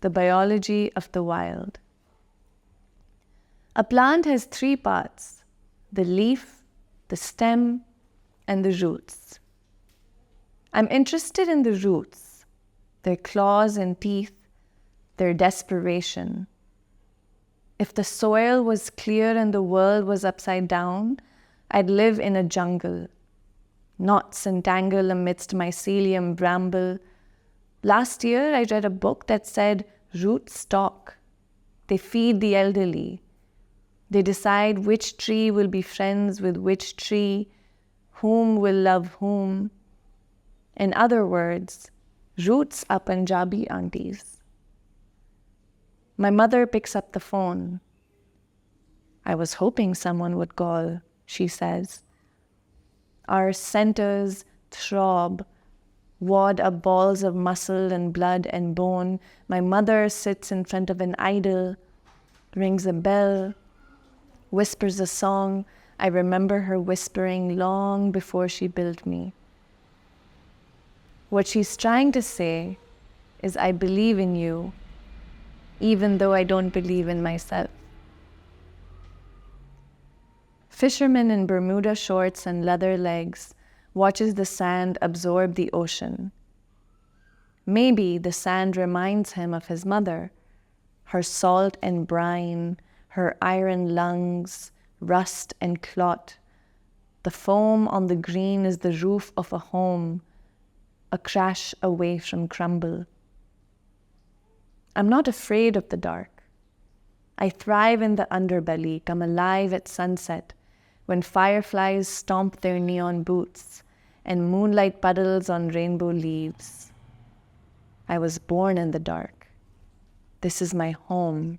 the biology of the wild. A plant has three parts: the leaf, the stem, and the roots. I'm interested in the roots, their claws and teeth, their desperation. If the soil was clear and the world was upside down, I'd live in a jungle. Knots entangle amidst mycelium bramble. Last year, I read a book that said roots talk. They feed the elderly. They decide which tree will be friends with which tree, whom will love whom. In other words, roots are Punjabi aunties. My mother picks up the phone. I was hoping someone would call, she says. Our centers throb, wad up balls of muscle and blood and bone. My mother sits in front of an idol, rings a bell, whispers a song I remember her whispering long before she built me. What she's trying to say is, I believe in you, even though I don't believe in myself. Fisherman in Bermuda shorts and leather legs watches the sand absorb the ocean. Maybe the sand reminds him of his mother, her salt and brine, her iron lungs, rust and clot. The foam on the green is the roof of a home, a crash away from crumble. I'm not afraid of the dark. I thrive in the underbelly, come alive at sunset, when fireflies stomp their neon boots and moonlight puddles on rainbow leaves. I was born in the dark. This is my home.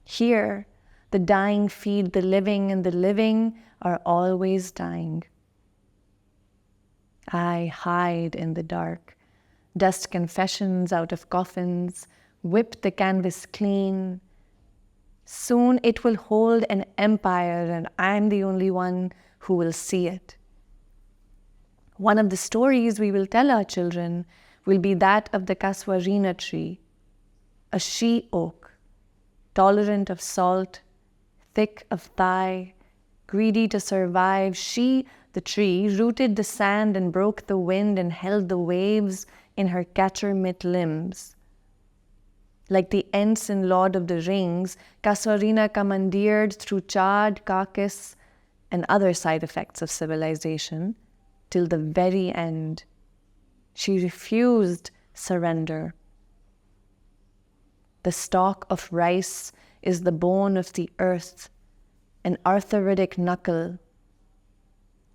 Here, the dying feed the living, and the living are always dying. I hide in the dark, dust confessions out of coffins, whip the canvas clean. Soon it will hold an empire, and I'm the only one who will see it. One of the stories we will tell our children will be that of the Casuarina tree, a she-oak, tolerant of salt, thick of thigh, greedy to survive. She, the tree, rooted the sand and broke the wind and held the waves in her catcher-mitt limbs. Like the Ents in Lord of the Rings, Casuarina commandeered through charred carcass and other side effects of civilization till the very end. She refused surrender. The stalk of rice is the bone of the earth, an arthritic knuckle.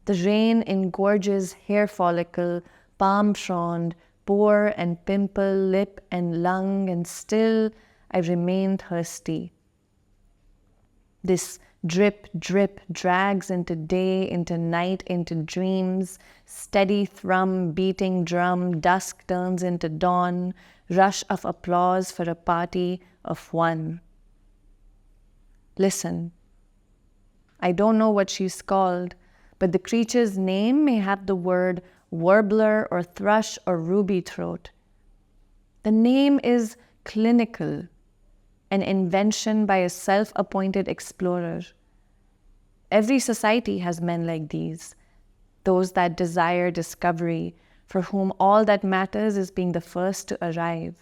The rain engorges hair follicle, palm frond, pore and pimple, lip and lung, and still I remain thirsty. This drip, drip drags into day, into night, into dreams, steady thrum, beating drum, dusk turns into dawn, rush of applause for a party of one. Listen, I don't know what she's called, but the creature's name may have the word warbler or thrush or ruby throat. The name is clinical, an invention by a self-appointed explorer. Every society has men like these, those that desire discovery, for whom all that matters is being the first to arrive.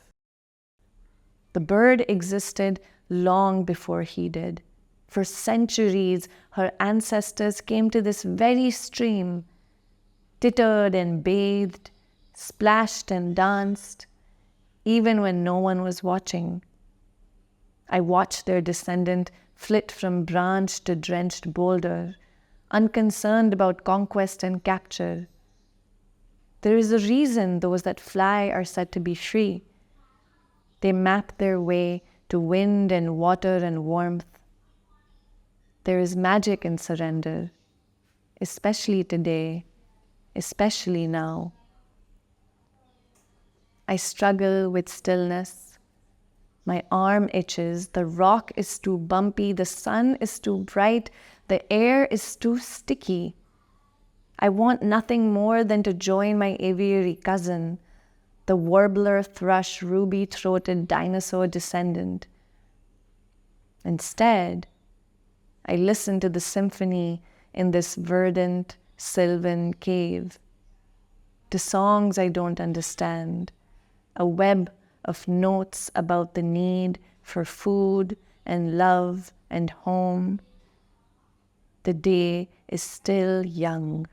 The bird existed long before he did. For centuries, her ancestors came to this very stream, tittered and bathed, splashed and danced, even when no one was watching. I watched their descendant flit from branch to drenched boulder, unconcerned about conquest and capture. There is a reason those that fly are said to be free. They map their way to wind and water and warmth. There is magic in surrender, especially today, especially now. I struggle with stillness. My arm itches, the rock is too bumpy, the sun is too bright, the air is too sticky. I want nothing more than to join my aviary cousin, the warbler, thrush, ruby-throated dinosaur descendant. Instead, I listen to the symphony in this verdant, sylvan cave, to songs I don't understand, a web of notes about the need for food and love and home. The day is still young.